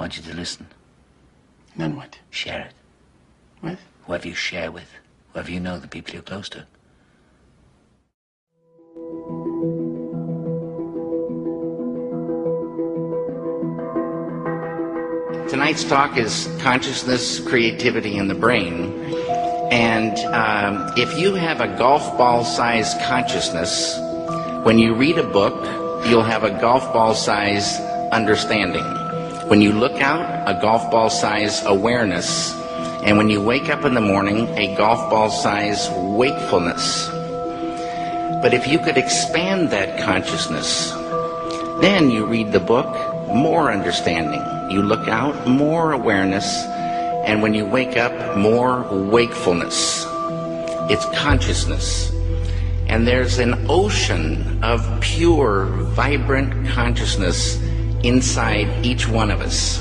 want you to listen. Then what? Share it. With? Whoever you share with. Whoever you know, the people you're close to. Tonight's talk is consciousness, creativity, and the brain. And if you have a golf ball-sized consciousness, when you read a book, you'll have a golf ball-sized understanding. When you look out, a golf ball-sized awareness. And when you wake up in the morning, a golf ball-sized wakefulness. But if you could expand that consciousness, then you read the book, more understanding. You look out, more awareness. And when you wake up, more wakefulness. It's consciousness. And there's an ocean of pure, vibrant consciousness inside each one of us.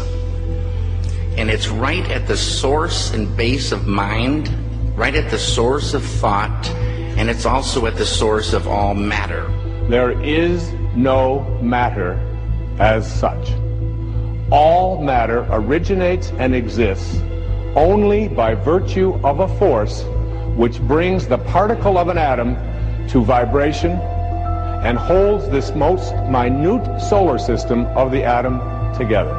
And it's right at the source and base of mind, right at the source of thought, and it's also at the source of all matter. There is no matter as such. All matter originates and exists only by virtue of a force which brings the particle of an atom to vibration and holds this most minute solar system of the atom together.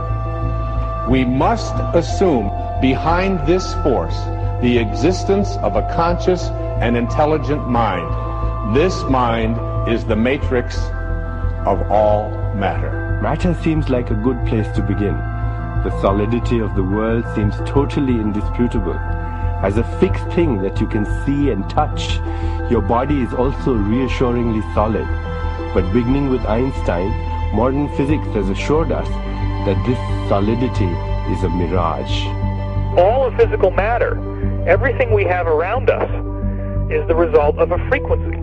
We must assume behind this force the existence of a conscious and intelligent mind. This mind is the matrix of all matter. Matter seems like a good place to begin. The solidity of the world seems totally indisputable. As a fixed thing that you can see and touch, your body is also reassuringly solid. But beginning with Einstein, modern physics has assured us that this solidity is a mirage. All of physical matter, everything we have around us, is the result of a frequency.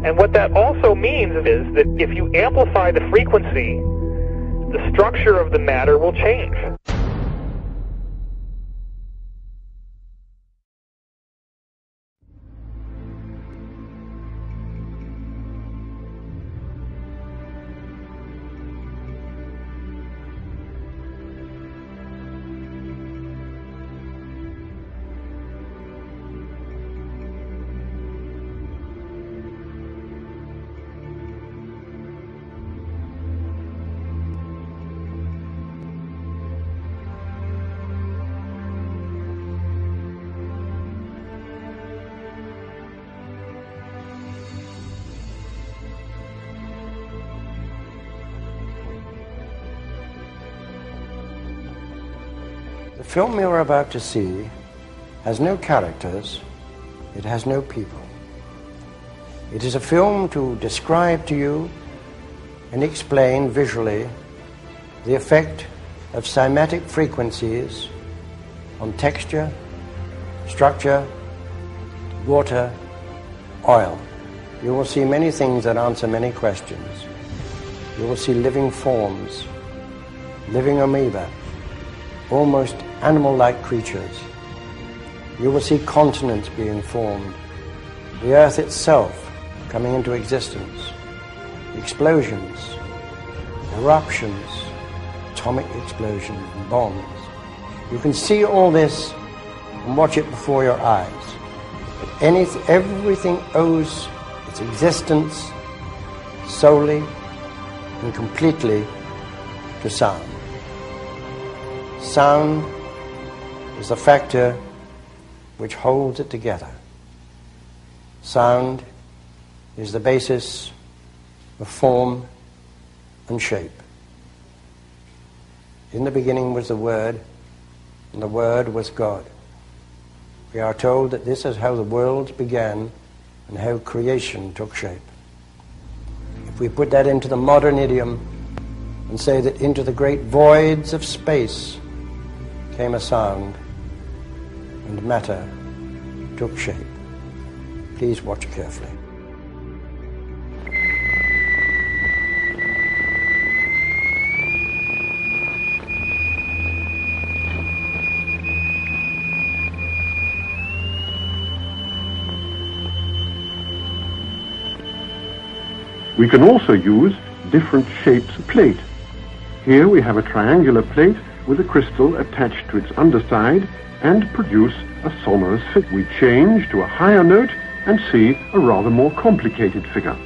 And what that also means is that if you amplify the frequency, the structure of the matter will change. The film you're about to see has no characters, it has no people. It is a film to describe to you and explain visually the effect of cymatic frequencies on texture, structure, water, oil. You will see many things that answer many questions. You will see living forms, living amoeba, almost animal-like creatures. You will see continents being formed, the earth itself coming into existence, explosions, eruptions, atomic explosions and bombs. You can see all this and watch it before your eyes. But everything owes its existence solely and completely to sound. Sound is the factor which holds it together. Sound is the basis of form and shape. In the beginning was the Word, and the Word was God. We are told that this is how the worlds began and how creation took shape. If we put that into the modern idiom and say that into the great voids of space came a sound, and matter took shape. Please watch carefully. We can also use different shapes of plate. Here we have a triangular plate with a crystal attached to its underside and produce a sonorous figure. We change to a higher note and see a rather more complicated figure.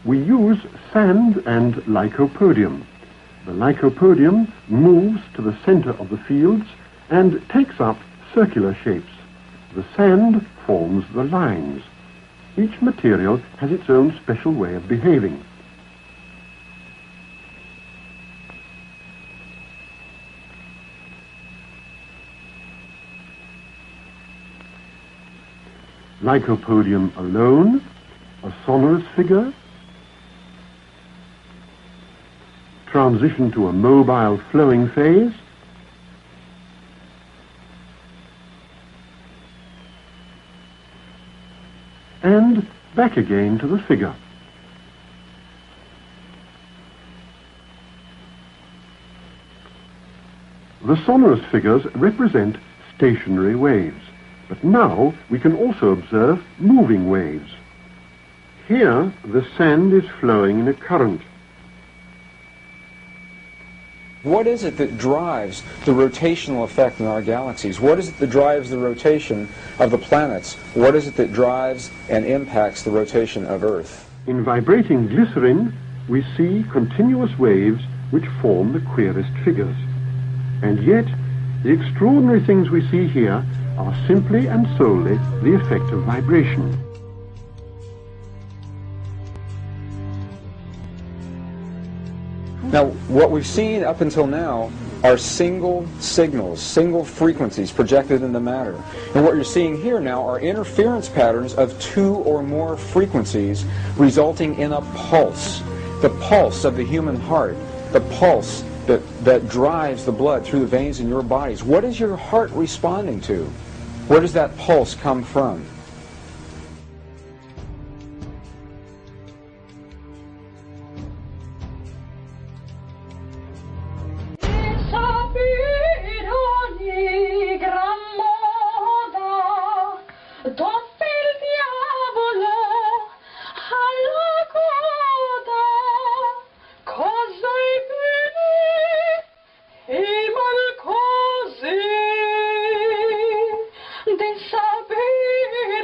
We use sand and lycopodium. The lycopodium moves to the center of the fields and takes up circular shapes. The sand forms the lines. Each material has its own special way of behaving. Lycopodium alone, a sonorous figure, transition to a mobile flowing phase, and back again to the figure. The sonorous figures represent stationary waves, but now we can also observe moving waves. Here the sand is flowing in a current. What is it that drives the rotational effect in our galaxies? What is it that drives the rotation of the planets? What is it that drives and impacts the rotation of Earth? In vibrating glycerin, we see continuous waves which form the queerest figures. And yet, the extraordinary things we see here are simply and solely the effect of vibration. Now, what we've seen up until now are single signals, single frequencies projected into matter. And what you're seeing here now are interference patterns of two or more frequencies resulting in a pulse. The pulse of the human heart, the pulse that drives the blood through the veins in your bodies. What is your heart responding to? Where does that pulse come from? Di sapere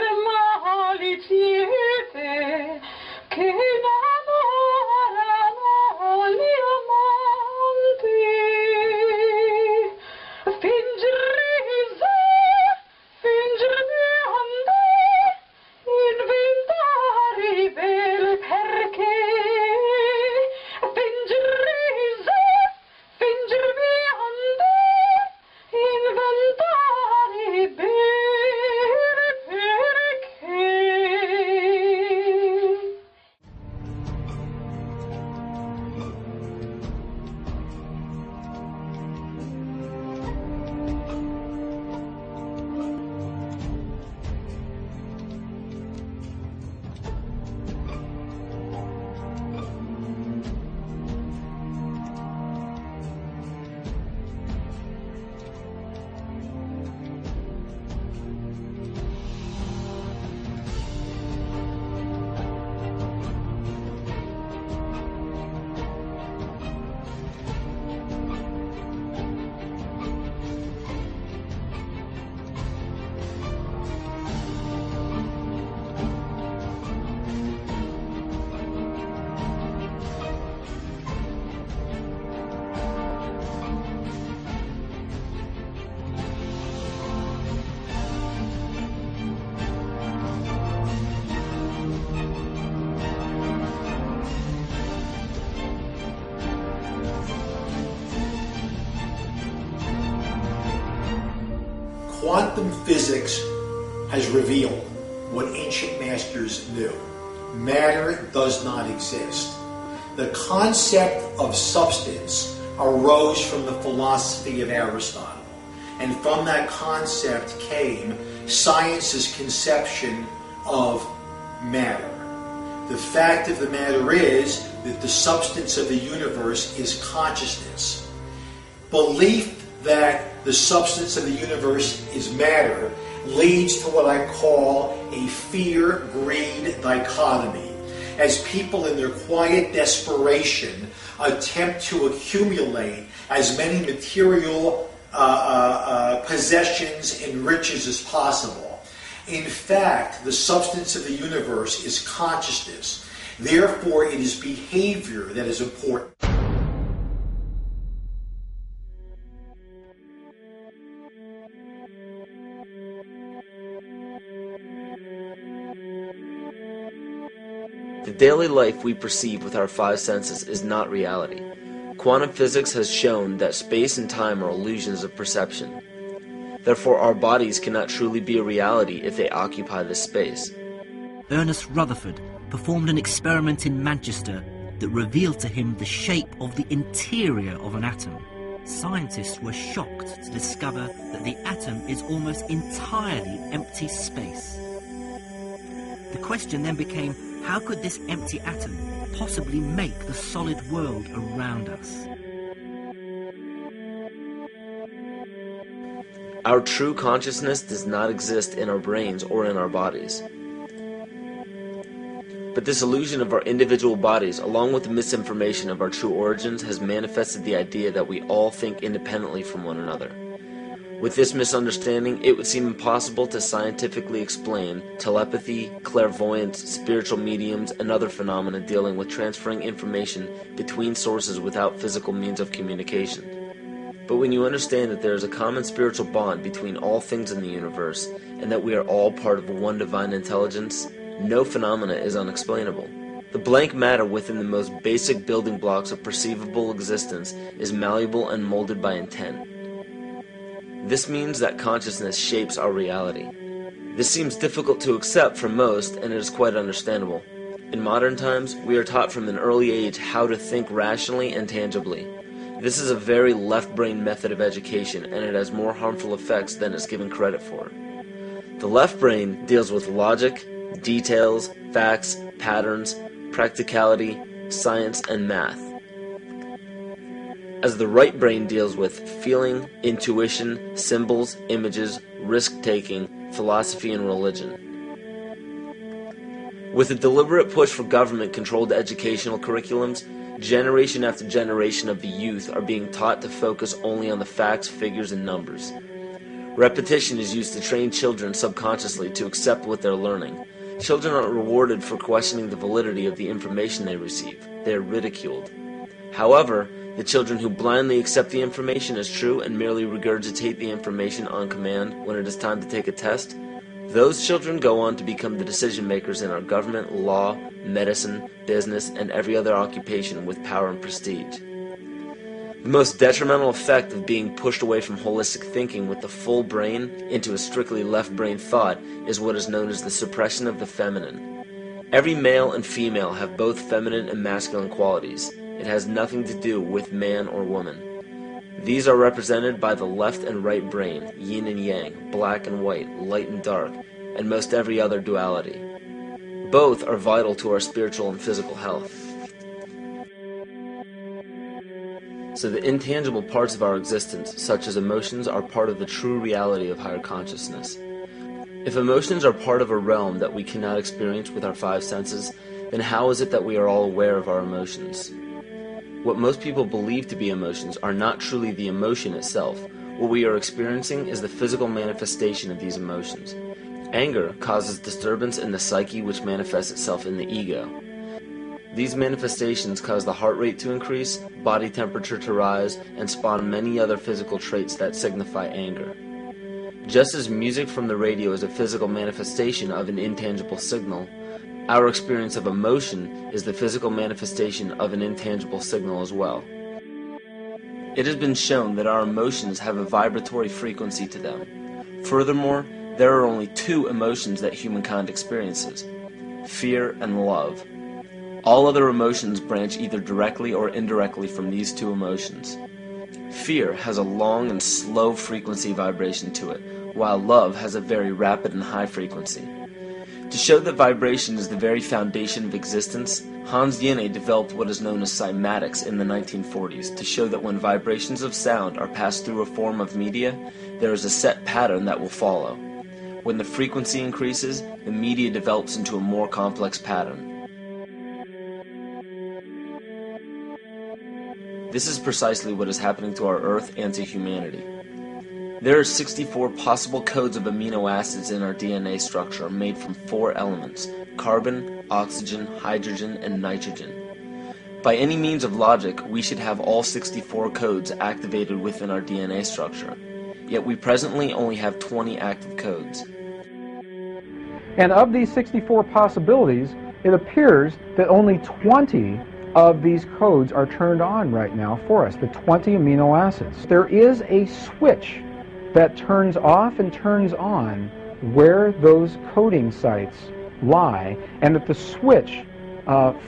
Quantum physics has revealed what ancient masters knew. Matter does not exist. The concept of substance arose from the philosophy of Aristotle, and from that concept came science's conception of matter. The fact of the matter is that the substance of the universe is consciousness. Belief that the substance of the universe is matter leads to what I call a fear-greed dichotomy, as people in their quiet desperation attempt to accumulate as many material possessions and riches as possible. In fact, the substance of the universe is consciousness. Therefore, it is behavior that is important. The daily life we perceive with our five senses is not reality. Quantum physics has shown that space and time are illusions of perception. Therefore, our bodies cannot truly be a reality if they occupy this space. Ernest Rutherford performed an experiment in Manchester that revealed to him the shape of the interior of an atom. Scientists were shocked to discover that the atom is almost entirely empty space. The question then became, how could this empty atom possibly make the solid world around us? Our true consciousness does not exist in our brains or in our bodies. But this illusion of our individual bodies, along with the misinformation of our true origins, has manifested the idea that we all think independently from one another. With this misunderstanding, it would seem impossible to scientifically explain telepathy, clairvoyance, spiritual mediums, and other phenomena dealing with transferring information between sources without physical means of communication. But when you understand that there is a common spiritual bond between all things in the universe, and that we are all part of one divine intelligence, no phenomena is unexplainable. The blank matter within the most basic building blocks of perceivable existence is malleable and molded by intent. This means that consciousness shapes our reality. This seems difficult to accept for most, and it is quite understandable. In modern times, we are taught from an early age how to think rationally and tangibly. This is a very left-brain method of education, and it has more harmful effects than is given credit for. The left brain deals with logic, details, facts, patterns, practicality, science, and math, as the right brain deals with feeling, intuition, symbols, images, risk-taking, philosophy, and religion. With a deliberate push for government-controlled educational curriculums, generation after generation of the youth are being taught to focus only on the facts, figures, and numbers. Repetition is used to train children subconsciously to accept what they're learning. Children aren't rewarded for questioning the validity of the information they receive. They are ridiculed. However, the children who blindly accept the information as true and merely regurgitate the information on command when it is time to take a test, those children go on to become the decision makers in our government, law, medicine, business, and every other occupation with power and prestige. The most detrimental effect of being pushed away from holistic thinking with the full brain into a strictly left brain thought is what is known as the suppression of the feminine. Every male and female have both feminine and masculine qualities. It has nothing to do with man or woman. These are represented by the left and right brain, yin and yang, black and white, light and dark, and most every other duality. Both are vital to our spiritual and physical health. So the intangible parts of our existence, such as emotions, are part of the true reality of higher consciousness. If emotions are part of a realm that we cannot experience with our five senses, then how is it that we are all aware of our emotions? What most people believe to be emotions are not truly the emotion itself. What we are experiencing is the physical manifestation of these emotions. Anger causes disturbance in the psyche, which manifests itself in the ego. These manifestations cause the heart rate to increase, body temperature to rise, and spawn many other physical traits that signify anger. Just as music from the radio is a physical manifestation of an intangible signal, our experience of emotion is the physical manifestation of an intangible signal as well. It has been shown that our emotions have a vibratory frequency to them. Furthermore, there are only two emotions that humankind experiences: fear and love. All other emotions branch either directly or indirectly from these two emotions. Fear has a long and slow frequency vibration to it, while love has a very rapid and high frequency. To show that vibration is the very foundation of existence, Hans Jenny developed what is known as Cymatics in the 1940s to show that when vibrations of sound are passed through a form of media, there is a set pattern that will follow. When the frequency increases, the media develops into a more complex pattern. This is precisely what is happening to our Earth and to humanity. There are 64 possible codes of amino acids in our DNA structure made from 4 elements: carbon, oxygen, hydrogen, and nitrogen. By any means of logic, we should have all 64 codes activated within our DNA structure. Yet we presently only have 20 active codes. And of these 64 possibilities, it appears that only 20 of these codes are turned on right now for us, the 20 amino acids. There is a switch that turns off and turns on where those coding sites lie, and that the switch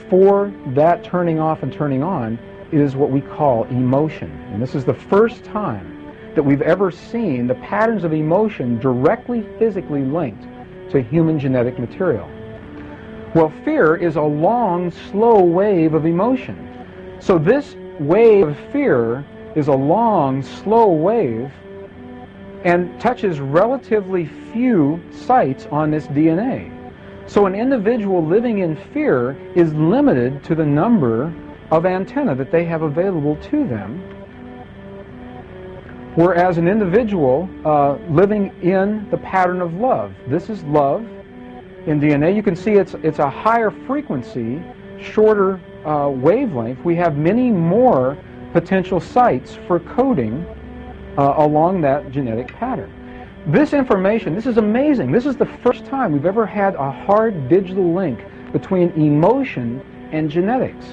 for that turning off and turning on is what we call emotion. And this is the first time that we've ever seen the patterns of emotion directly physically linked to human genetic material. Well, fear is a long, slow wave of emotion. So this wave of fear is a long, slow wave and touches relatively few sites on this DNA. So an individual living in fear is limited to the number of antennae that they have available to them, whereas an individual living in the pattern of love, this is love in DNA, you can see it's a higher frequency, shorter wavelength. We have many more potential sites for coding along that genetic pattern. This information, this is amazing. This is the first time we've ever had a hard digital link between emotion and genetics.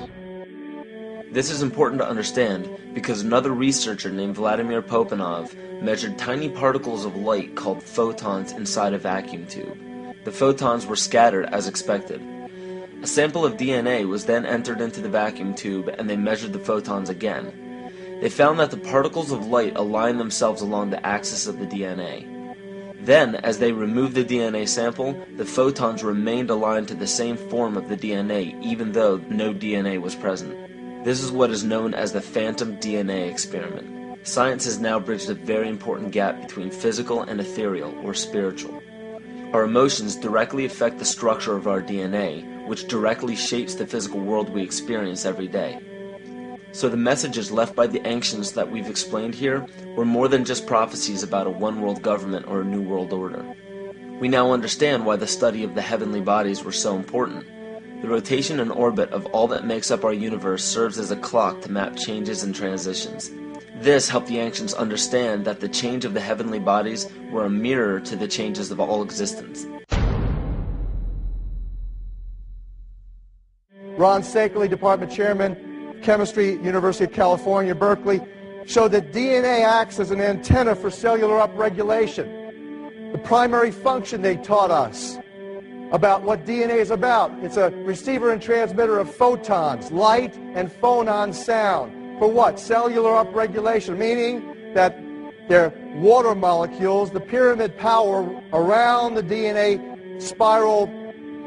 This is important to understand because another researcher named Vladimir Popanov measured tiny particles of light called photons inside a vacuum tube. The photons were scattered as expected. A sample of DNA was then entered into the vacuum tube and they measured the photons again. They found that the particles of light aligned themselves along the axis of the DNA. Then, as they removed the DNA sample, the photons remained aligned to the same form of the DNA even though no DNA was present. This is what is known as the phantom DNA experiment. Science has now bridged a very important gap between physical and ethereal, or spiritual. Our emotions directly affect the structure of our DNA, which directly shapes the physical world we experience every day. So the messages left by the ancients that we've explained here were more than just prophecies about a one-world government or a new world order. We now understand why the study of the heavenly bodies were so important. The rotation and orbit of all that makes up our universe serves as a clock to map changes and transitions. This helped the ancients understand that the change of the heavenly bodies were a mirror to the changes of all existence. Ron Sakeley, Department Chairman, Chemistry, University of California, Berkeley, showed that DNA acts as an antenna for cellular upregulation. The primary function they taught us about what DNA is about. It's a receiver and transmitter of photons, light, and phonon sound. For what? Cellular upregulation, meaning that their water molecules, the pyramid power around the DNA spiral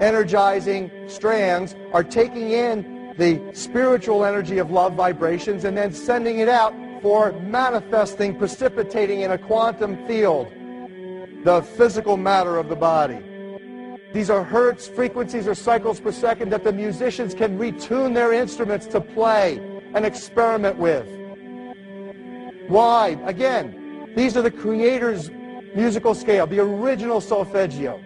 energizing strands, are taking in the spiritual energy of love vibrations and then sending it out for manifesting, precipitating in a quantum field, the physical matter of the body. These are hertz, frequencies, or cycles per second that the musicians can retune their instruments to play and experiment with. Why? Again, these are the Creator's musical scale, the original solfeggio,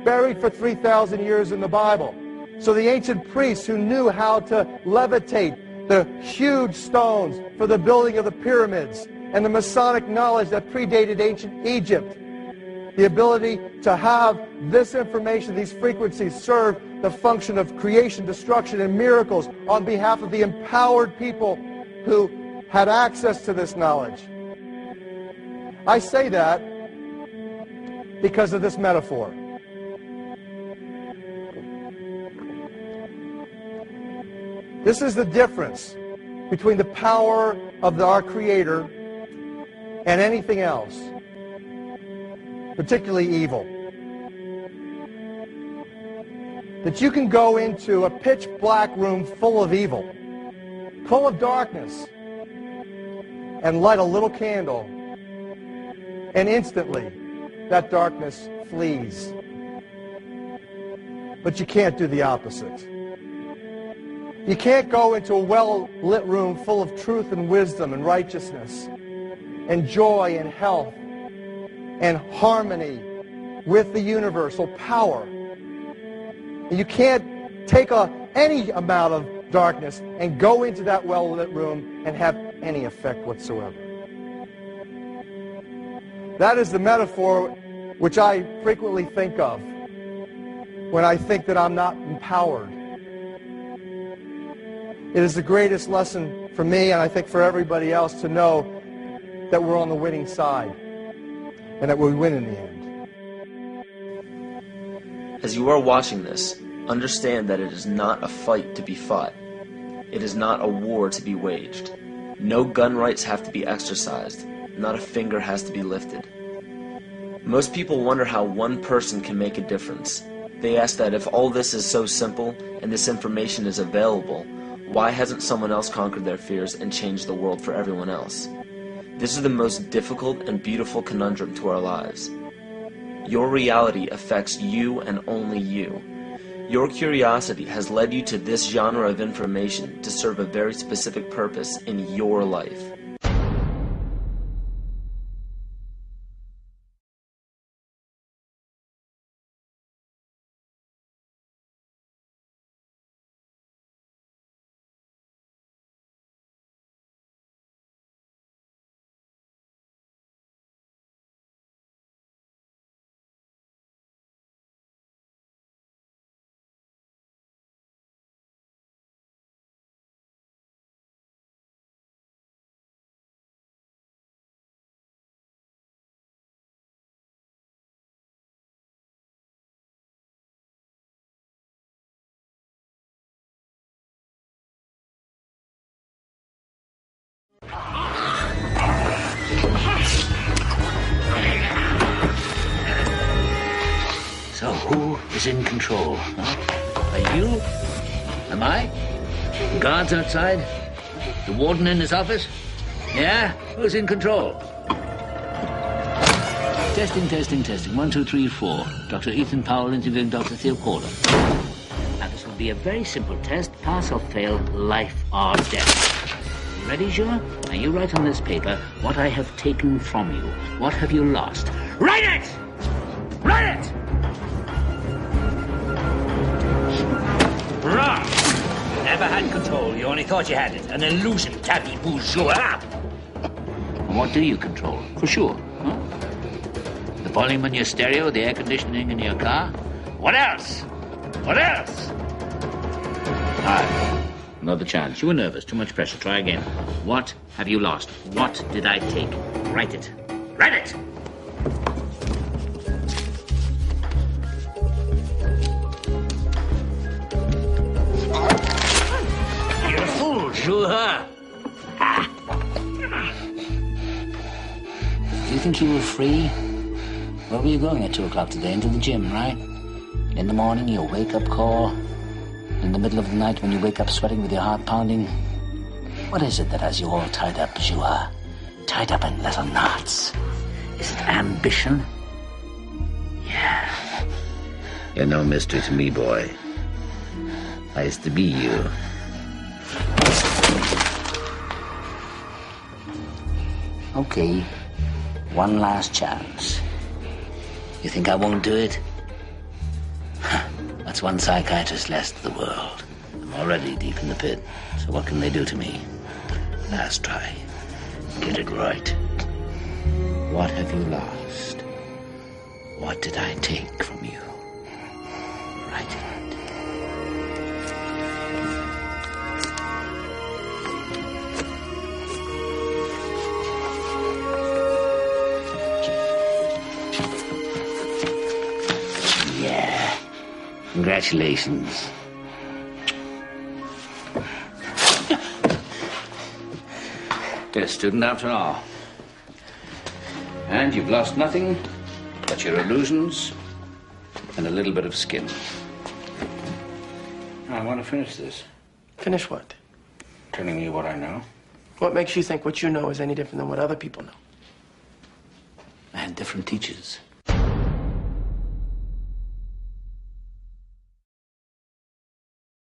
buried for 3,000 years in the Bible. So the ancient priests who knew how to levitate the huge stones for the building of the pyramids, and the Masonic knowledge that predated ancient Egypt, the ability to have this information, these frequencies, serve the function of creation, destruction, and miracles on behalf of the empowered people who had access to this knowledge. I say that because of this metaphor. This is the difference between the power of our Creator and anything else, particularly evil. That you can go into a pitch black room full of evil, full of darkness, and light a little candle, and instantly that darkness flees. But you can't do the opposite. You can't go into a well-lit room full of truth and wisdom and righteousness and joy and health and harmony with the universal power. You can't take any amount of darkness and go into that well-lit room and have any effect whatsoever. That is the metaphor which I frequently think of when I think that I'm not empowered. It is the greatest lesson for me, and I think for everybody else, to know that we're on the winning side and that we win in the end. As you are watching this, understand that it is not a fight to be fought. It is not a war to be waged. No gun rights have to be exercised. Not a finger has to be lifted. Most people wonder how one person can make a difference. They ask that if all this is so simple and this information is available, why hasn't someone else conquered their fears and changed the world for everyone else? This is the most difficult and beautiful conundrum to our lives. Your reality affects you and only you. Your curiosity has led you to this genre of information to serve a very specific purpose in your life. So who is in control? Huh? Are you? Am I? The guards outside? The warden in his office? Yeah? Who's in control? Testing. 1, 2, 3, 4. Dr. Ethan Powell interviewing Dr. Theo Corder. Now, this will be a very simple test. Pass or fail, life or death. You ready, Jean? Now, you write on this paper what I have taken from you. What have you lost? Write it! Write it! Wrong! You never had control. You only thought you had it. An illusion, tabby bourgeois. And what do you control? For sure, huh? The volume in your stereo, the air conditioning in your car? What else? What else? All right. Another chance. You were nervous. Too much pressure. Try again. What have you lost? What did I take? Write it. Write it! You're a fool, sure. Do you think you were free? Where were you going at 2 o'clock today? Into the gym, right? In the morning, your wake-up call. In the middle of the night, when you wake up sweating with your heart pounding. What is it that has you all tied up, Joie? Tied up in little knots? Is it ambition? Yeah. You're no mystery to me, boy. I used to be you. Okay. One last chance. You think I won't do it? That's one psychiatrist less to the world. I'm already deep in the pit, so what can they do to me? Last try. Get it right. What have you lost? What did I take from you? Write it. Congratulations. You're a student after all. And you've lost nothing but your illusions and a little bit of skin. I want to finish this. Finish what? Telling you what I know. What makes you think what you know is any different than what other people know? I had different teachers.